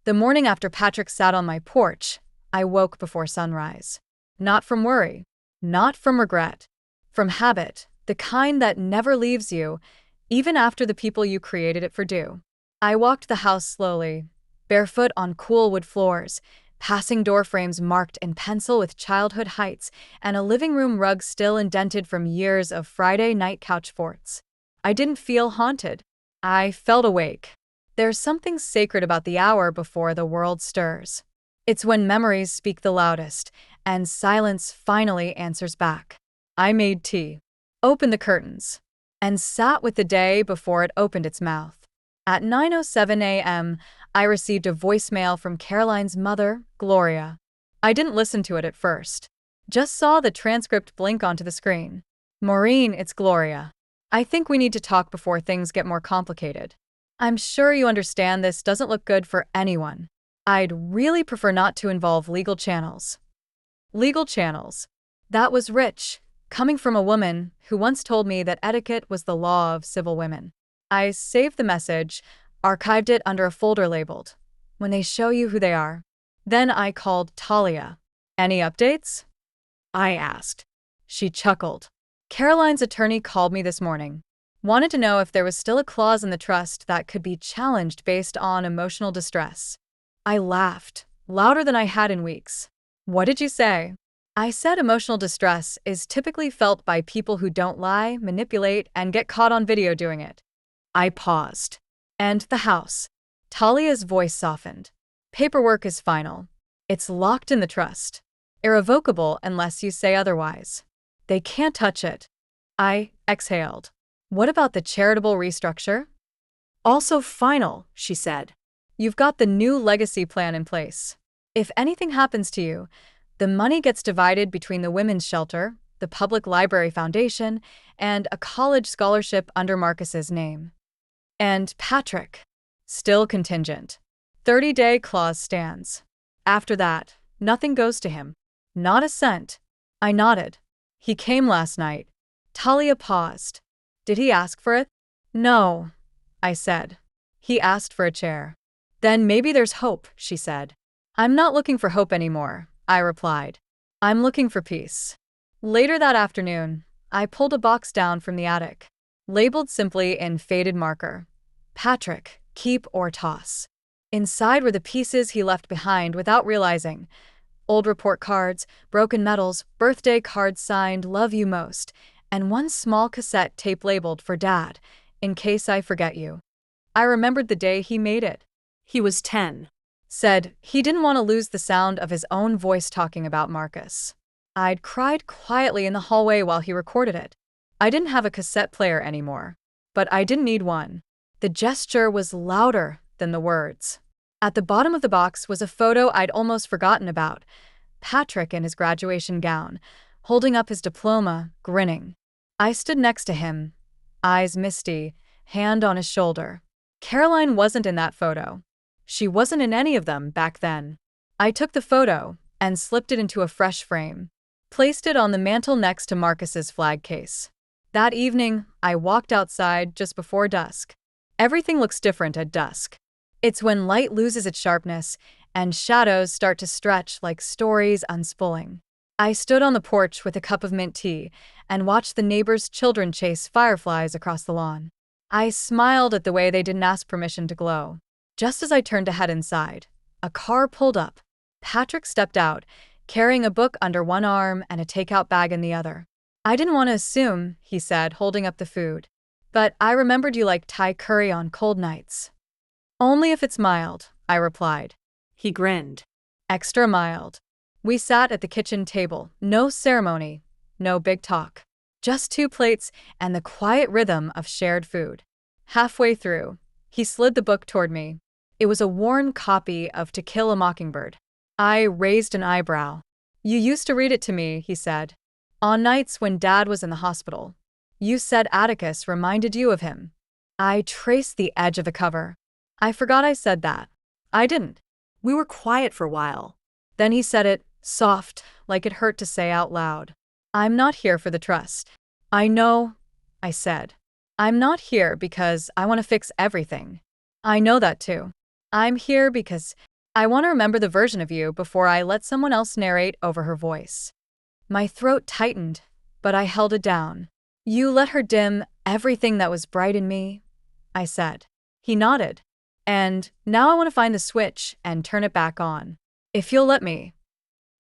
The morning after Patrick sat on my porch, I woke before sunrise. Not from worry, not from regret, from habit, the kind that never leaves you, even after the people you created it for do. I walked the house slowly, barefoot on cool wood floors, passing door frames marked in pencil with childhood heights and a living room rug still indented from years of Friday night couch forts. I didn't feel haunted. I felt awake. There's something sacred about the hour before the world stirs. It's when memories speak the loudest, and silence finally answers back. I made tea, opened the curtains, and sat with the day before it opened its mouth. At 9:07 a.m., I received a voicemail from Caroline's mother, Gloria. I didn't listen to it at first. Just saw the transcript blink onto the screen. Maureen, it's Gloria. I think we need to talk before things get more complicated. I'm sure you understand this doesn't look good for anyone. I'd really prefer not to involve legal channels. Legal channels. That was rich, coming from a woman who once told me that etiquette was the law of civil women. I saved the message, archived it under a folder labeled, when they show you who they are. Then I called Talia. Any updates? I asked. She chuckled. Caroline's attorney called me this morning. Wanted to know if there was still a clause in the trust that could be challenged based on emotional distress. I laughed, louder than I had in weeks. What did you say? I said emotional distress is typically felt by people who don't lie, manipulate, and get caught on video doing it. I paused. And the house. Talia's voice softened. Paperwork is final. It's locked in the trust. Irrevocable unless you say otherwise. They can't touch it. I exhaled. What about the charitable restructure? Also final, she said. You've got the new legacy plan in place. If anything happens to you, the money gets divided between the Women's Shelter, the Public Library Foundation, and a college scholarship under Marcus's name. And Patrick. Still contingent. 30-day clause stands. After that, nothing goes to him. Not a cent. I nodded. He came last night. Talia paused. Did he ask for it? No, I said. He asked for a chair. Then maybe there's hope, she said. I'm not looking for hope anymore, I replied. I'm looking for peace. Later that afternoon, I pulled a box down from the attic, labeled simply in faded marker. Patrick, keep or toss. Inside were the pieces he left behind without realizing. Old report cards, broken medals, birthday cards signed "Love You Most," and one small cassette tape labeled for Dad, in case I forget you. I remembered the day he made it. He was 10. Said he didn't want to lose the sound of his own voice talking about Marcus. I'd cried quietly in the hallway while he recorded it. I didn't have a cassette player anymore, but I didn't need one. The gesture was louder than the words. At the bottom of the box was a photo I'd almost forgotten about. Patrick in his graduation gown, holding up his diploma, grinning. I stood next to him, eyes misty, hand on his shoulder. Caroline wasn't in that photo. She wasn't in any of them back then. I took the photo and slipped it into a fresh frame, placed it on the mantel next to Marcus's flag case. That evening, I walked outside just before dusk. Everything looks different at dusk. It's when light loses its sharpness and shadows start to stretch like stories unspooling. I stood on the porch with a cup of mint tea and watched the neighbors' children chase fireflies across the lawn. I smiled at the way they didn't ask permission to glow. Just as I turned to head inside, A car pulled up. Patrick stepped out, carrying a book under one arm and a takeout bag in the other. I didn't want to assume, he said, holding up the food. But I remembered you like Thai curry on cold nights. Only if it's mild, I replied. He grinned. Extra mild. We sat at the kitchen table, no ceremony, no big talk. Just 2 plates and the quiet rhythm of shared food. Halfway through, he slid the book toward me. It was a worn copy of To Kill a Mockingbird. I raised an eyebrow. You used to read it to me, he said. On nights when Dad was in the hospital. You said Atticus reminded you of him. I traced the edge of the cover. I forgot I said that. I didn't. We were quiet for a while. Then he said it, soft, like it hurt to say out loud. I'm not here for the trust. I know, I said. I'm not here because I want to fix everything. I know that too. I'm here because I want to remember the version of you before I let someone else narrate over her voice. My throat tightened, but I held it down. You let her dim everything that was bright in me, I said. He nodded. And now I want to find the switch and turn it back on. If you'll let me.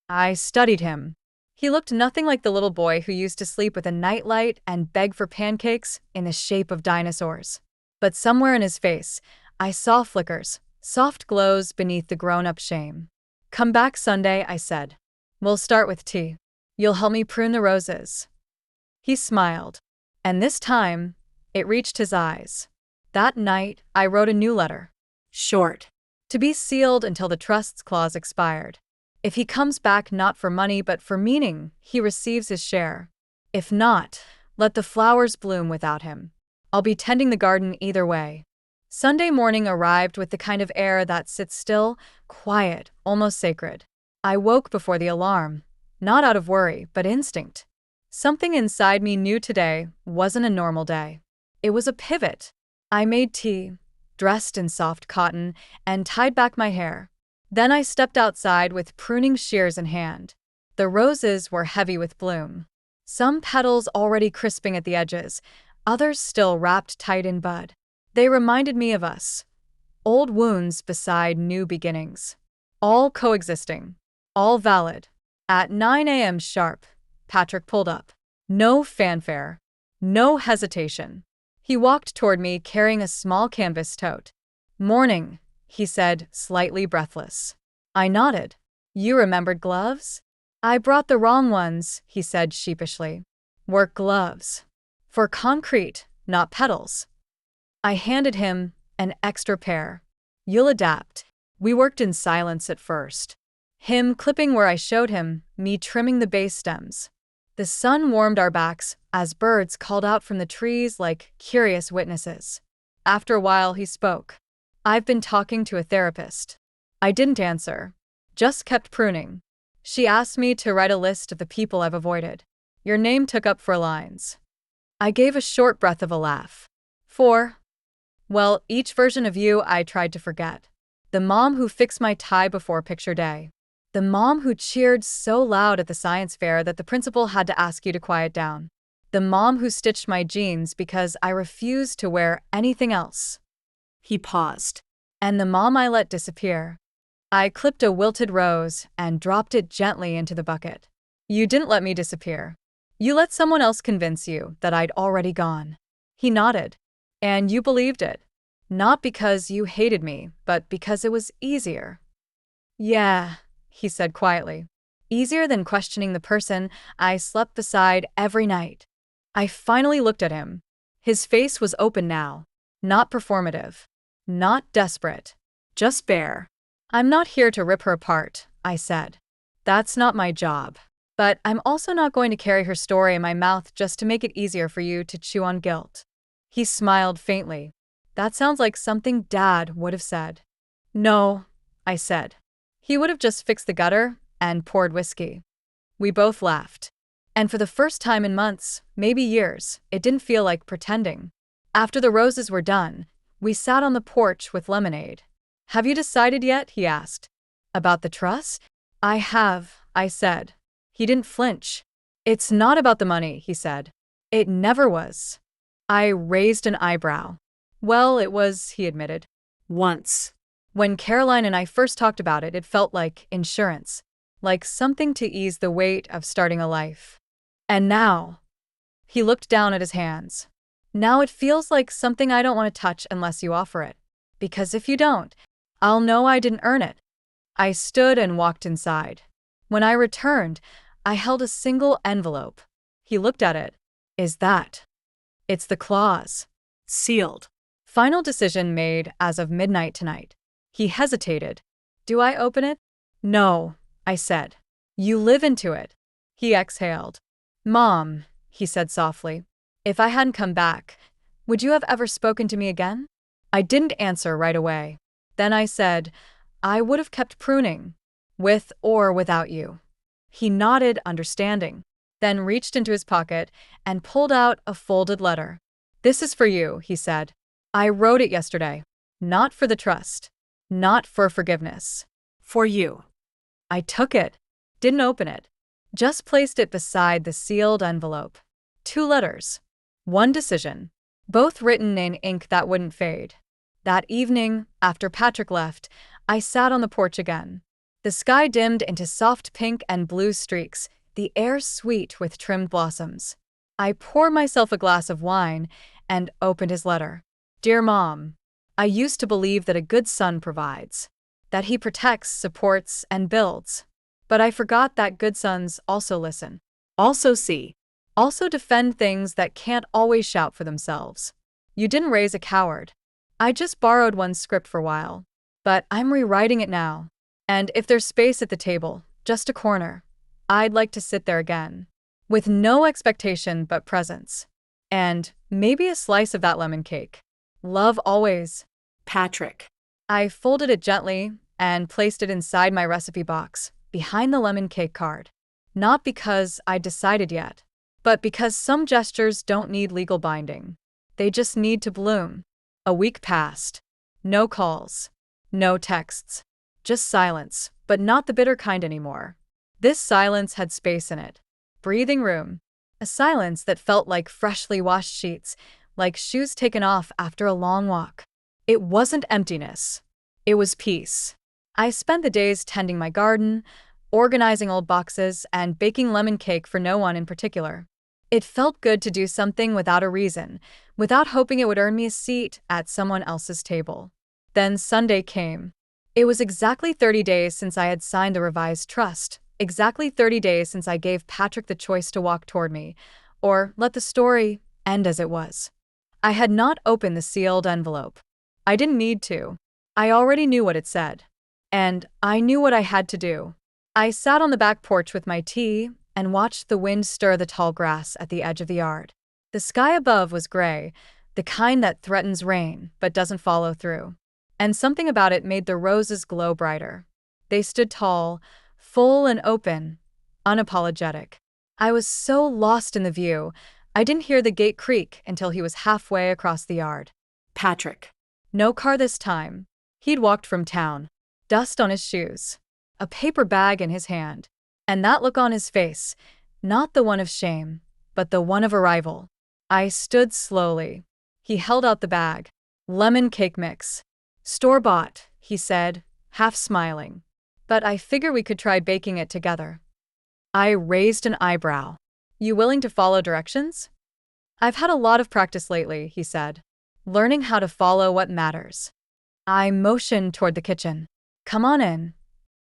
I studied him. He looked nothing like the little boy who used to sleep with a nightlight and beg for pancakes in the shape of dinosaurs. But somewhere in his face, I saw flickers, soft glows beneath the grown-up shame. Come back Sunday, I said. We'll start with tea. You'll help me prune the roses. He smiled. And this time, it reached his eyes. That night, I wrote a new letter. Short. To be sealed until the trust's clause expired. If he comes back not for money but for meaning, he receives his share. If not, let the flowers bloom without him. I'll be tending the garden either way. Sunday morning arrived with the kind of air that sits still, quiet, almost sacred. I woke before the alarm, not out of worry, but instinct. Something inside me knew today wasn't a normal day. It was a pivot. I made tea, dressed in soft cotton, and tied back my hair. Then I stepped outside with pruning shears in hand. The roses were heavy with bloom. Some petals already crisping at the edges, others still wrapped tight in bud. They reminded me of us. Old wounds beside new beginnings. All coexisting. All valid. At 9 a.m. sharp, Patrick pulled up. No fanfare. No hesitation. He walked toward me carrying a small canvas tote. Morning, he said, slightly breathless. I nodded. You remembered gloves? I brought the wrong ones, he said sheepishly. Work gloves. For concrete, not petals. I handed him an extra pair. You'll adapt. We worked in silence at first. Him clipping where I showed him, me trimming the base stems. The sun warmed our backs as birds called out from the trees like curious witnesses. After a while, he spoke. I've been talking to a therapist. I didn't answer, just kept pruning. She asked me to write a list of the people I've avoided. Your name took up 4 lines. I gave a short breath of a laugh. 4? Well, each version of you I tried to forget. The mom who fixed my tie before picture day. The mom who cheered so loud at the science fair that the principal had to ask you to quiet down. The mom who stitched my jeans because I refused to wear anything else. He paused. And the mom I let disappear. I clipped a wilted rose and dropped it gently into the bucket. You didn't let me disappear. You let someone else convince you that I'd already gone. He nodded. And you believed it. Not because you hated me, but because it was easier. Yeah, he said quietly. Easier than questioning the person I slept beside every night. I finally looked at him. His face was open now. Not performative. Not desperate. Just bare. I'm not here to rip her apart, I said. That's not my job. But I'm also not going to carry her story in my mouth just to make it easier for you to chew on guilt. He smiled faintly. That sounds like something Dad would have said. No, I said. He would have just fixed the gutter and poured whiskey. We both laughed. And for the first time in months, maybe years, it didn't feel like pretending. After the roses were done, we sat on the porch with lemonade. Have you decided yet? He asked. About the trust? I have, I said. He didn't flinch. It's not about the money, he said. It never was. I raised an eyebrow. Well, it was, he admitted. Once. When Caroline and I first talked about it, it felt like insurance, like something to ease the weight of starting a life. And now, he looked down at his hands. Now it feels like something I don't want to touch unless you offer it. Because if you don't, I'll know I didn't earn it. I stood and walked inside. When I returned, I held a single envelope. He looked at it. Is that? It's the clause. Sealed. Final decision made as of midnight tonight. He hesitated. Do I open it? No, I said. You live into it. He exhaled. Mom, he said softly, if I hadn't come back, would you have ever spoken to me again? I didn't answer right away. Then I said, I would have kept pruning, with or without you. He nodded, understanding, then reached into his pocket and pulled out a folded letter. This is for you, he said. I wrote it yesterday. Not for the trust. Not for forgiveness. For you. I took it. Didn't open it. Just placed it beside the sealed envelope. 2 letters. 1 decision. Both written in ink that wouldn't fade. That evening, after Patrick left, I sat on the porch again. The sky dimmed into soft pink and blue streaks, the air sweet with trimmed blossoms. I poured myself a glass of wine and opened his letter. Dear Mom, I used to believe that a good son provides, that he protects, supports, and builds. But I forgot that good sons also listen, also see, also defend things that can't always shout for themselves. You didn't raise a coward. I just borrowed one script for a while, but I'm rewriting it now. And if there's space at the table, just a corner, I'd like to sit there again, with no expectation but presence. And maybe a slice of that lemon cake. Love always. Patrick. I folded it gently and placed it inside my recipe box, behind the lemon cake card. Not because I decided yet, but because some gestures don't need legal binding. They just need to bloom. A week passed. No calls. No texts. Just silence, but not the bitter kind anymore. This silence had space in it. Breathing room. A silence that felt like freshly washed sheets, like shoes taken off after a long walk. It wasn't emptiness. It was peace. I spent the days tending my garden, organizing old boxes, and baking lemon cake for no one in particular. It felt good to do something without a reason, without hoping it would earn me a seat at someone else's table. Then Sunday came. It was exactly 30 days since I had signed the revised trust, exactly 30 days since I gave Patrick the choice to walk toward me, or let the story end as it was. I had not opened the sealed envelope. I didn't need to. I already knew what it said. And I knew what I had to do. I sat on the back porch with my tea and watched the wind stir the tall grass at the edge of the yard. The sky above was gray, the kind that threatens rain but doesn't follow through. And something about it made the roses glow brighter. They stood tall, full and open, unapologetic. I was so lost in the view, I didn't hear the gate creak until he was halfway across the yard. Patrick. No car this time. He'd walked from town, dust on his shoes, a paper bag in his hand, and that look on his face, not the one of shame, but the one of arrival. I stood slowly. He held out the bag. Lemon cake mix. Store-bought, he said, half smiling. But I figure we could try baking it together. I raised an eyebrow. You willing to follow directions? I've had a lot of practice lately, he said, learning how to follow what matters. I motioned toward the kitchen. Come on in.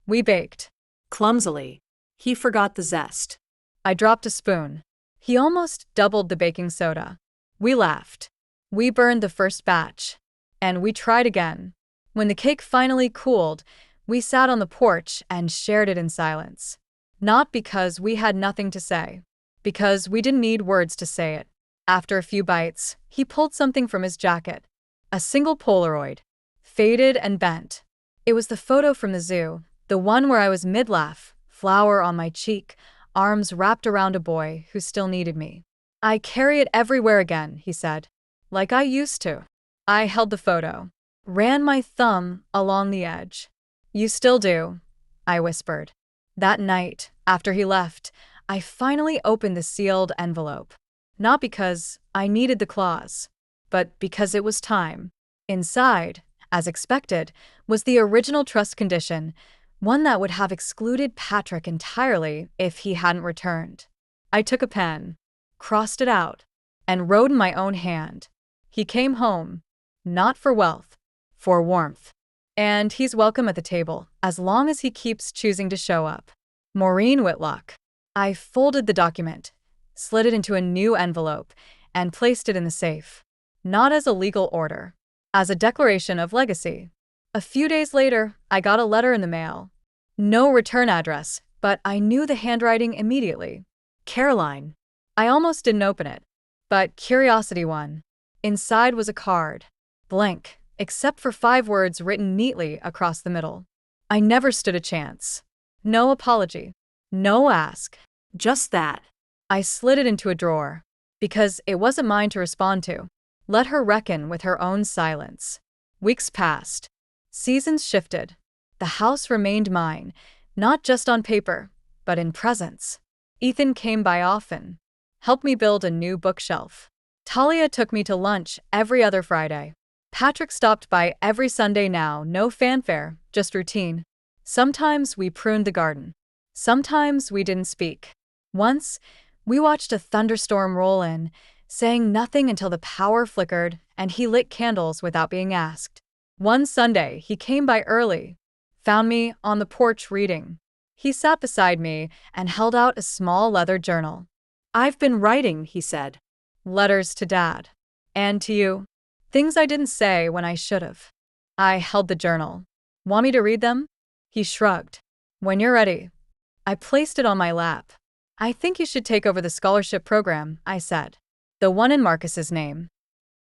We baked. Clumsily. He forgot the zest. I dropped a spoon. He almost doubled the baking soda. We laughed. We burned the first batch. And we tried again. When the cake finally cooled, we sat on the porch and shared it in silence. Not because we had nothing to say. Because we didn't need words to say it. After a few bites, he pulled something from his jacket. A single Polaroid. Faded and bent. It was the photo from the zoo, the one where I was mid-laugh, flower on my cheek, arms wrapped around a boy who still needed me. I carry it everywhere again, he said. Like I used to. I held the photo. Ran my thumb along the edge. You still do, I whispered. That night, after he left, I finally opened the sealed envelope. Not because I needed the clause, but because it was time. Inside, as expected, was the original trust condition, one that would have excluded Patrick entirely if he hadn't returned. I took a pen, crossed it out, and wrote in my own hand. He came home, not for wealth, for warmth. And he's welcome at the table, as long as he keeps choosing to show up. Maureen Whitlock. I folded the document, slid it into a new envelope, and placed it in the safe. Not as a legal order, as a declaration of legacy. A few days later, I got a letter in the mail. No return address, but I knew the handwriting immediately. Caroline. I almost didn't open it, but curiosity won. Inside was a card, blank, except for 5 words written neatly across the middle. I never stood a chance. No apology. No ask. Just that. I slid it into a drawer, because it wasn't mine to respond to. Let her reckon with her own silence. Weeks passed. Seasons shifted. The house remained mine, not just on paper, but in presence. Ethan came by often, helped me build a new bookshelf. Talia took me to lunch every other Friday. Patrick stopped by every Sunday now, no fanfare, just routine. Sometimes we pruned the garden. Sometimes we didn't speak. Once, we watched a thunderstorm roll in, saying nothing until the power flickered and he lit candles without being asked. One Sunday, he came by early, found me on the porch reading. He sat beside me and held out a small leather journal. I've been writing, he said. Letters to Dad. And to you. Things I didn't say when I should have. I held the journal. Want me to read them? He shrugged. When you're ready. I placed it on my lap. I think you should take over the scholarship program, I said. The one in Marcus's name.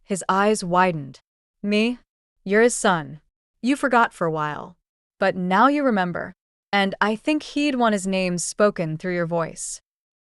His eyes widened. Me? You're his son. You forgot for a while. But now you remember. And I think he'd want his name spoken through your voice.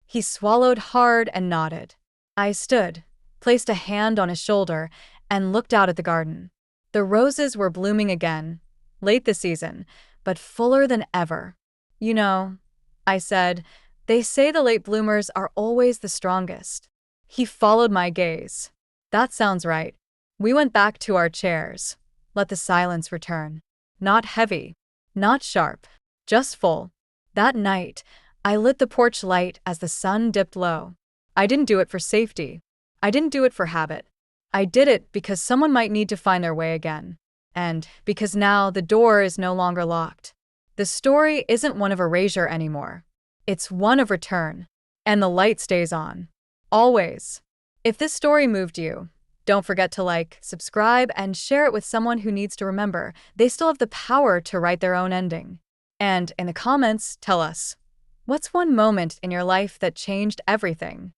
He swallowed hard and nodded. I stood, placed a hand on his shoulder, and looked out at the garden. The roses were blooming again, late this season, but fuller than ever. You know, I said, they say the late bloomers are always the strongest. He followed my gaze. That sounds right. We went back to our chairs. Let the silence return. Not heavy, not sharp, just full. That night, I lit the porch light as the sun dipped low. I didn't do it for safety. I didn't do it for habit. I did it because someone might need to find their way again. And because now the door is no longer locked. The story isn't one of erasure anymore. It's one of return. And the light stays on. Always. If this story moved you, don't forget to like, subscribe, and share it with someone who needs to remember they still have the power to write their own ending. And in the comments, tell us, what's one moment in your life that changed everything?